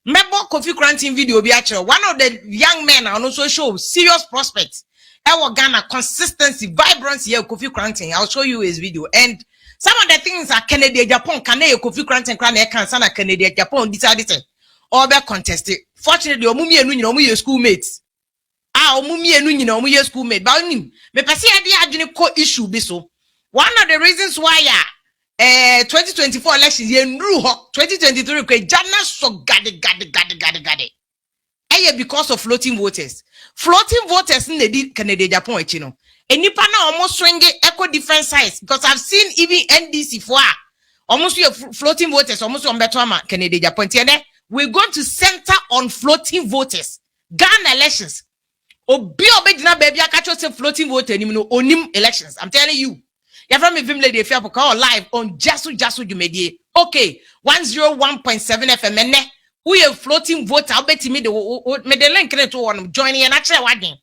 Mebo Kofi Krantin video be actually one of the young men and also show serious prospects. Our Ghana consistency, vibrancy here Kofi Krantin. I'll show you his video. And some of the things are Kennedy Japan, Kofi Krantin can sana Kennedy Japan decided or be contested. Fortunately, omumi enu nyina omu ye schoolmates. Omumi enu nyina omu ye schoolmate. But me pese ade adwene ko issue bi so. One of the reasons why 2024 elections ye nru ho 2023 kwe jana so gade. Because of floating voters. Floating voters in the Canada Japan echi no. Enipa na almost swing echo different sides because I've seen even NDC for almost floating voters almost on betoma Canada Japan. We're going to center on floating voters. Ghana elections. Obi obedina baby akacho say floating voter ni no onim elections. I'm telling you. You're from Vim Lady Afia Pokuaa live on Jasu Jumedie. Okay, 101.7 FM ene. We a floating voter. I'll bet me the link to one joining a natural wagging.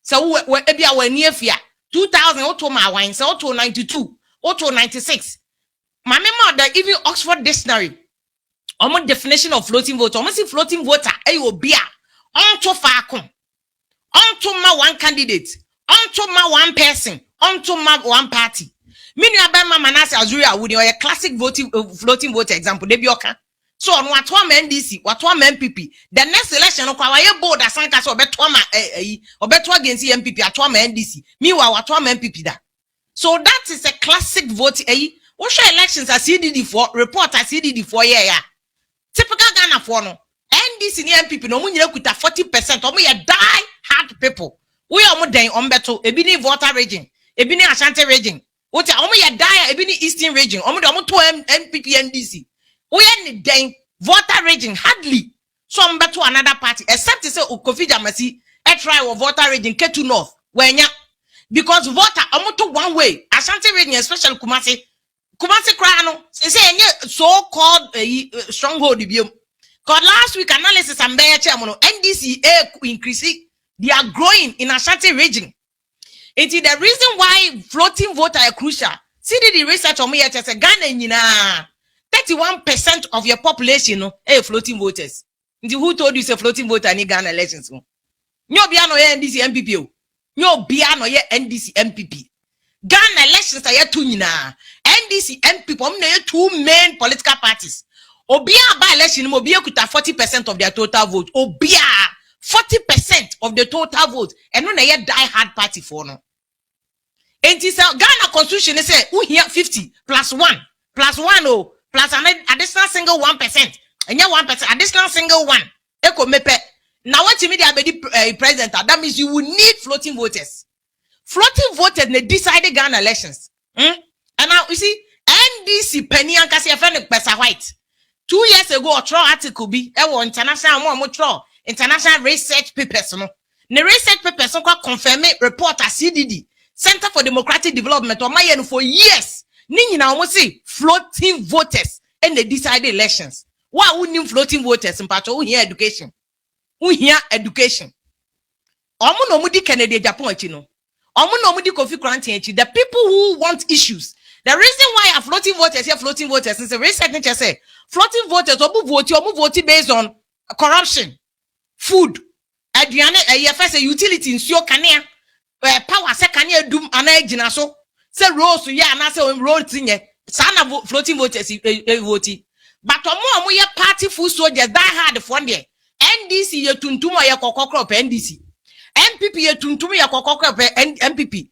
So we be our near fear 2000 auto my wine, so auto 92, auto 96. My mother even Oxford Dictionary. Almost definition of floating voter. Almost floating voter. Ayo bia. Onto fakon. Onto ma one candidate. Onto ma one person. Onto ma one party. Minu abema manase azuri awudi or a classic floating voter example. Debioka. So on watwa NDC, watwa NPP. The next election okwa waye board asanka so obetwa ma obetwa against NPP atwa NDC. Meanwhile watwa NPP da. So that is a classic vote. What elections are CDD4 report as CDD4 yeah. Typical Ghana for no. NDC ni NPP no munyere kuta 40%. Omo ye die hard people. We omo den ombeto ebini voter region, ebini Ashanti region. Omo ye die ebini Eastern region. Omo to NPP NDC. We any den voter region hardly some better another party except to say Kofi Jamasi a try or voter region Ketu North wenya because voter to one way Ashanti region especially Kumasi Krano say any so-called stronghold because last week analysis and bear chairman NDC increasing they are growing in Ashanti region. It is the reason why floating voter are crucial. See the research on me at Ghana 31% of your population floating voters. Who told you say floating voter in Ghana elections? Nyo biano ye NDC NPP. Nyo biano ye NDC NPP. Ghana elections are yet two nyina. NDC NPP omne two main political parties. Obia by election obia kuta 40% of their total vote. Obia 40% of the total vote. And no na ye die hard party for no. And this Ghana constitution say who here 50 plus 1 oh. Plus an additional single 1%. And yeah, 1% additional single 1. Eko mepe. Now what you mean the president? That means you will need floating voters. Floating voters they decided Ghana elections. And now you see NDC penny and kasi friend Pesa White. 2 years ago, a trial article be international research papers. No, the research papers confirm report as CDD Center for Democratic Development or my for years. Nini na almost say floating voters and they decided elections. Why wouldn't floating voters in part who hear education? Who hear education? Omo no mudi Canada Japan chino. Omo no mudi Kofi Krantin. The people who want issues. The reason why a floating voters here floating voters is a research nature say floating voters omu vote based on corruption, food, aduane first utility in sio kanea power se kanea dum ana so. Say rose yeah and I say road thing sana floating voters vote but omo ye party full soldiers die hard for there NDC ye tuntum ye kokokro NDC NPP ye tuntum ye kokokro NPP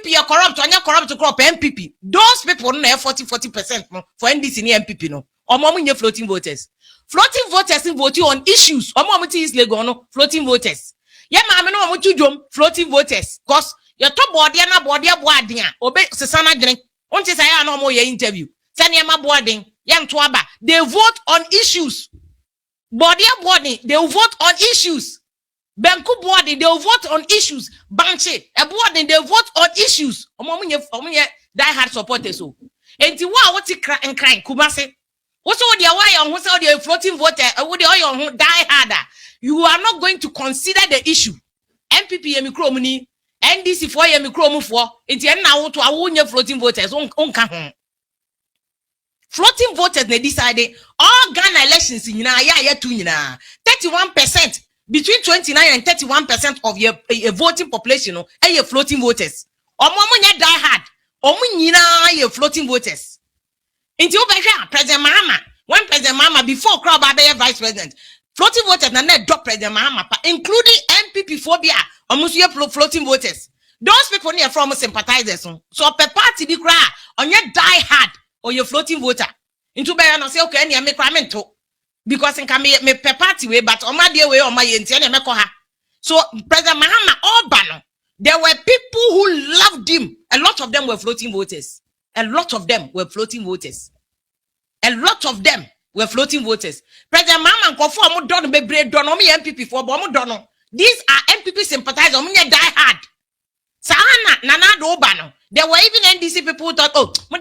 ye corrupt crop NPP those people no 40% for NDC ni NPP no omo ye floating voters vote on issues omo ti is lego no floating voters ye ma me no omo tudwom floating voters cause your top body na body aboadin obe sesana dwen onti say ya na omo ye interview say na ma boarding ye nto aba they vote on issues body they vote on issues benku body they vote on issues banche e boarding they vote on issues omo ye die hard supporters so enti wa what cry Kumase what so dey why on so dey floating voter wo dey on die harder you are not going to consider the issue NPP ye mikro ni NDC for ye mikro mu for enti na wo to awonye floating voters onka ho Floating voters they decided all Ghana elections in 31% between 29 and 31% of your voting population are your floating voters. Omo die hard. Omo floating voters. Until President Mahama, when President Mahama before crowd vice president, floating voters na net drop President Mahama, including NPP phobia, almost your floating voters. Those people near from sympathizers. So per party be cry on your die hard or your floating voter. Into by no say okay, any make cramento because in can me per party way, but on my dear way on my entire mekoha. So President Mahama all banner. There were people who loved him. A lot of them were floating voters. A lot of them were floating voters. A lot of them were floating voters. President Mahama conform mo don be bread don me NPP for bo mo don. These are NPP sympathizers. Omo die hard. Sahana nana do bano. There were even NDC people who thought, oh, mo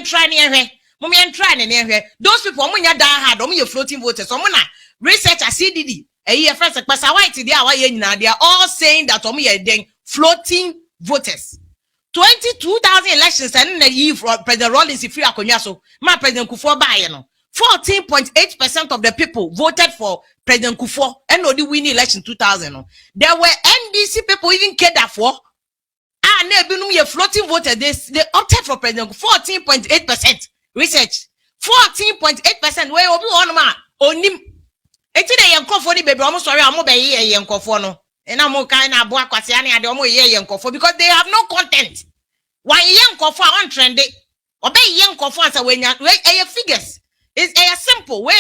try near here. Try near here. Those people omo die hard. Omo floating voters. Omo na research a CDD. They are all saying that floating voters. 22,000 elections and the year for President Rawlings if you are Konyaso, my President Kufuor Bayano. 14.8% of the people voted for President Kufuor and no winning election 2000. There were NDC people even cared for. And they floating voters. They opted for President 14.8% research. 14.8% where obi on ma onim. Eti de yankofo ni baby omo sorry omo be ye yankofo no. Ena mo kan na abo akwase ane ade omo ye yankofo because they have no content. Wan yankofo on trend. Obe yankofo asa we figures. It's simple. We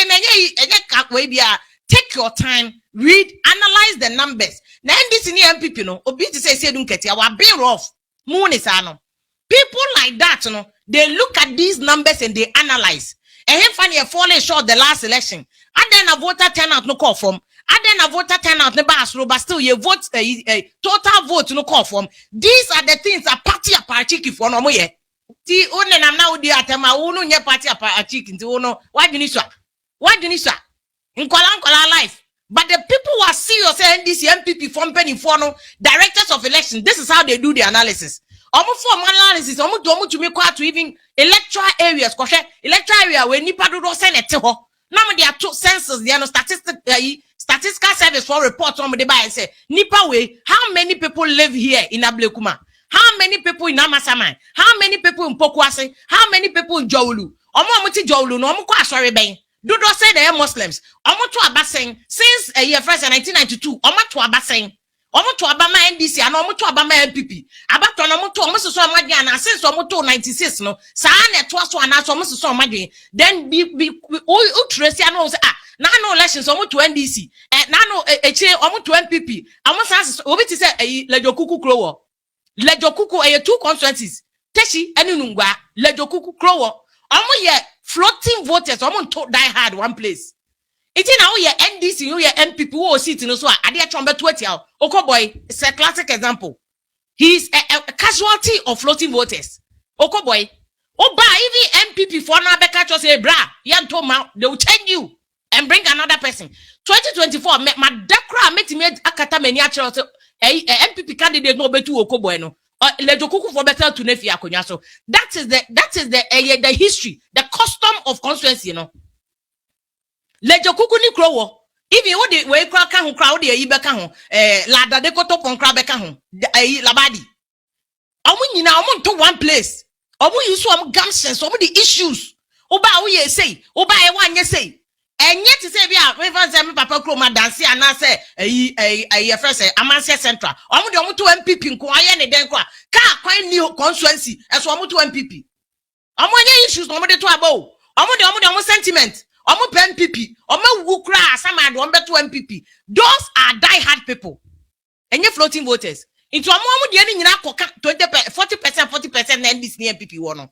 take your time, read, analyze the numbers. Now this in NPP no obi to say dun keti our be rough. Moon is ano. People like that, they look at these numbers and they analyze. And him funny falling short the last election. And then a voter turnout no call from. And then a voter turnout no basro, but still you vote total vote no call from. These are the things a party apachiki for no more. Ti one na now di atema unu nye party apachiki. Ti uno why do you say? Why do you say? In Kola life. But the people who are serious NDC NPP from penny for no directors of election. This is how they do the analysis. Almost for analysis, almost to make to even electoral areas. Electoral area where nipa do senate ho. Now they are two census. They are no statistical service for report on the buy and say nipa way. How many people live here in Ablekuma? How many people in Amasaman? How many people in Pokuaa? How many people in Jowlu? Omo Jowlu no omo kwa sorry ben. Do say they are Muslims. Omo to abaseng since a year first 1992. Omo to abaseng. Omo to abama NDC and omo to abama NPP. Abato omo to omo so amadi and since omo to 96 no. Sa na to so ana so omo so amadi. Then be trace no say na no elections omo to NDC. Na no omo to NPP. Omo sans obi ti say lejokuku krowo. Lejokuku 2 constituencies. Teshi enu nungwa lejokuku krowo. Omo ye floating voters omo to die hard one place. It's now your NDC, your NPP who sit in so I dare chombe 20. Okoboy is a classic example. He's a casualty of floating voters. Okoboy. Oba even MPP for now beka just say bra, yanto ma, they will change you and bring another person. 2024 my dakra met akata many actual MPP candidate no betu Okoboy no. Lejokuku for better to nefi akonya so. That is the history, the custom of constituency, Lejokuku ni krowo. Even what the way crowd crowd the ibeka ho lada de koto pon crowd beka ho labadi. Omo nyina omo to one place. Omo use omo gamsens omo the issues. Oba wo ye say, oba e wanye say. Enye ti say bia we fan say me papa kroma dance ana say first amanse central. Omo de omo to MPP nko aye ne den kwa. Ka kwan ni constituency eso omo to MPP. Omo nye issues omo de to abo. Omo de omo sentiment. Omo NPP, omo wukra asama do ombeto NPP. Those are die-hard people. And you floating voters. Into omo de ani nyina koka 40% na NDC ni NPP wono.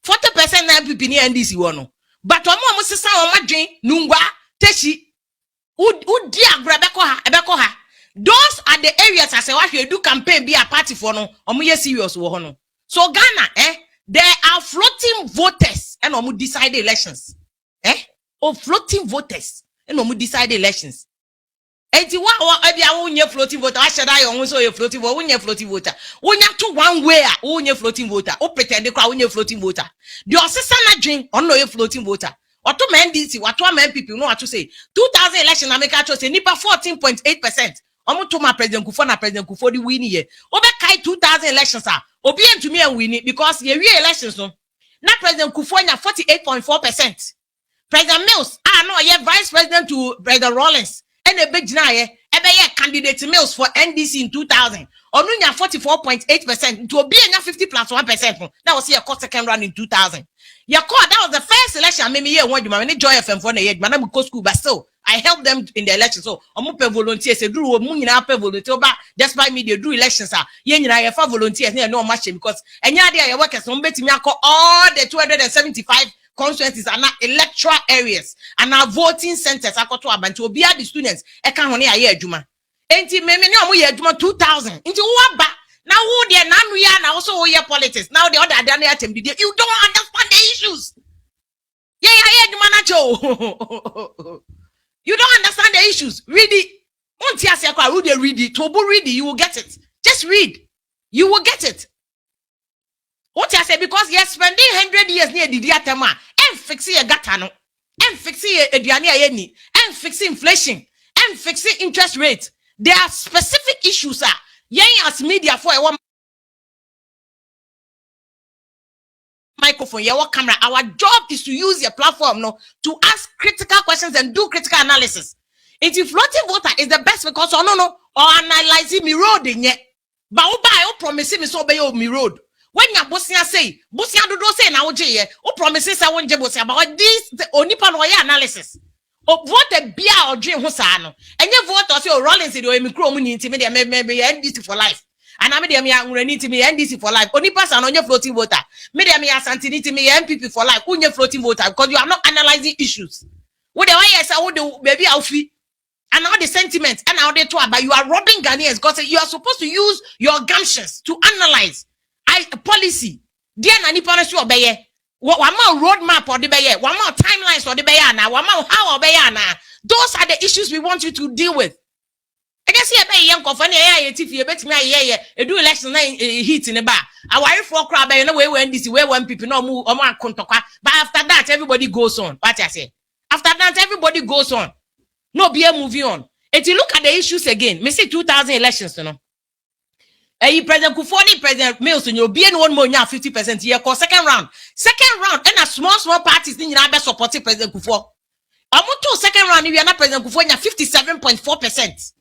40% na NPP ni NDC wono. But omo sesa omo dwen nungwa teshi udi agra beko ha. Those are the areas as what you do campaign be a party for no. Omo ye serious wo ho no. So Ghana there are floating voters and omo decide elections. Of floating voters and omo decide elections. Enti wa ebia wo nye floating voter wa sheda yo so ye floating voter wo nye floating voter wo nya to one way a wo nye floating voter wo pretend kwa wo nye floating voter the osisa na dwen on no ye floating voter oto ma NDC wato ma NPP no wato say 2000 election na make a say nipa 14.8% omo to ma president Kufo na president Kufo di win ye obe kai 2000 elections a obi entumi en win because ye we elections no na president Kufo nya 48.4%. President Mills no ye vice president to President Rawlings and a big ebe ye candidate Mills for NDC in 2000 onunya 44.8% to be 50 plus 1%. That was your second round in 2000. Your call, that was the first election. Maybe year one, you might Joy FM for the year, but I'm go school, but still I helped them in the election. So I'm up volunteers. They do volunteer, but despite me, they do elections. You for volunteers, no much because any idea your workers don't bet me all the 275 constituencies are not electoral areas and our voting centers are got to abandon to be the students. I can't only a year juma. Enti me no year juma 2000. Into what ba now who they now we are now also year politics. Now the other attempt you don't understand the issues. Yeah, juma nacho. You don't understand the issues. Read it. Once you read it, Tobu read it, you will get it. Just read. You will get it. What I say because you're spending 100 years near the diatema and fixing a gatano and fixing a diania yeni and fixing inflation and fixing interest rate. There are specific issues as media for a one microphone, your camera. Our job is to use your platform to ask critical questions and do critical analysis. If floating voter is the best because or analyzing me road in yet. But I promise me so by me road. When your Bosnia say, Bosnia do say now, who promises I won't Bosia about this the only panoya analysis. Of what a beer or dream Hosano. And you vote or say, Rollins in the Micro maybe NDC for life. And I made them need to be NDC for life. Only person on your floating voter. Made them Santinity me NPP for life. On your floating voter because you are not analyzing issues. What the way I say, I would do baby outfit. And all the sentiments and all the talk, but you are robbing Ghanaians because you are supposed to use your gumptions to analyze policy. Dear Nani Panasu obey. One more roadmap or the bayer, one more timelines or the bayana, one more how or bayana. Those are the issues we want you to deal with. I guess here by young company, if you bet me, a do election heat in the bar. I worry for crowd by no way when this way when people no move or kontoka. But after that, everybody goes on. What I say? After that, everybody goes on. No be moving on. If you look at the issues again, me say 2000 elections, President Kufo, President Mills, you'll be in one more 50% here. Second round, and a small parties in your supporting President Kufo. Second round, if you are not President Kufo, 57.4%.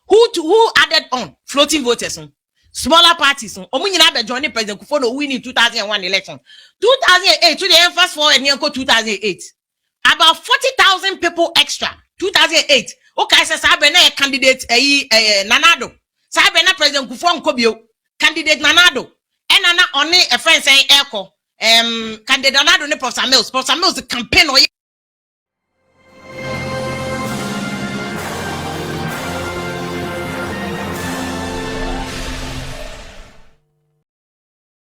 Who added on floating voters? Smaller parties. Joining President Kufo no win in 2001 election. 2008 to the first for and 2008. About 40,000 people extra. 2008. Okay, so Sabena candidate Nanado. Sabena President Kufo Nkobio. Candidate Nanado. And Nana only a friend saying Echo. Candidate Nanado ne Professor Mills. Professor Mills campaign or